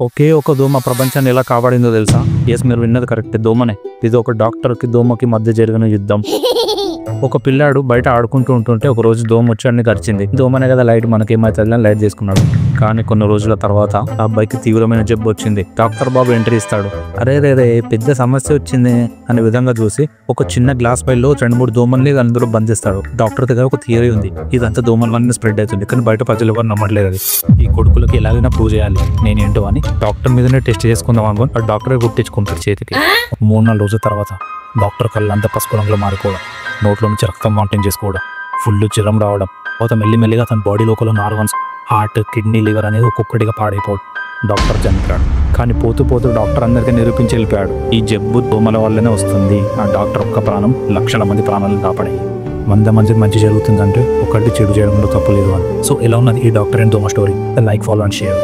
ఒకే ఒక దోమ ప్రపంచాన్ని ఎలా కాపాడిందో తెలుసా? ఎస్, మీరు విన్నది కరెక్ట్, దోమనే. ఇది ఒక డాక్టర్కి దోమకి మధ్య జరిగిన యుద్ధం. ఒక పిల్లాడు బయట ఆడుకుంటూ ఉంటుంటే ఒక రోజు దోమ వచ్చి అన్ని కరిచింది. దోమనే కదా లైట్, మనకేమైతే లైట్ తీసుకున్నాడు. కానీ కొన్ని రోజుల తర్వాత ఆ అబ్బాయికి తీవ్రమైన జబ్బు వచ్చింది. డాక్టర్ బాబు ఎంట్రీ ఇస్తాడు. అరే రే పెద్ద సమస్య వచ్చింది అనే విధంగా చూసి ఒక చిన్న గ్లాస్ పైలో 2-3 దోమల్ని అందులో బంధిస్తాడు. డాక్టర్ దగ్గర ఒక థియరీ ఉంది, ఇదంతా దోమలన్నీ స్ప్రెడ్ అవుతుంది, కానీ బయట ప్రజలు ఎవరు నమ్మట్లేదు. అది ఈ కొడుకులకి ఎలాగైనా ప్రూవ్ చేయాలి నేనేంటో అని డాక్టర్ మీదనే టెస్ట్ చేసుకుందాం అనుకోని ఆ డాక్టర్ గుర్తించుకుంటాడు చేతికి. 3-4 రోజుల తర్వాత డాక్టర్ కళ్ళంతా పసుపు రంగులో మారిపోవడం, నోట్లో నుంచి రక్తం వామిటింగ్ చేసుకోవడం, ఫుల్ జ్వరం రావడం, తర్వాత మెల్లిమెల్లిగా తన బాడీ లోపల ఆర్గన్స్, హార్ట్, కిడ్నీ, లివర్ అనేది ఒక్కొక్కటిగా పాడైపోవడం. డాక్టర్ చనిపోయాడు. కానీ పోతూ పోతూ డాక్టర్ అందరికీ నిరూపించి వెళ్ళిపోయాడు, ఈ జబ్బు దోమల వల్లనే వస్తుంది. ఆ డాక్టర్ ఒక్క ప్రాణం లక్షల మంది ప్రాణాలను కాపాడాయి. 100 మందికి మంచి జరుగుతుందంటే ఒకటి చెడు చేయడంలో తప్పు లేదు అని. సో ఎలా ఉన్నది ఈ డాక్టర్ అండ్ దోమ story? Like, follow and share.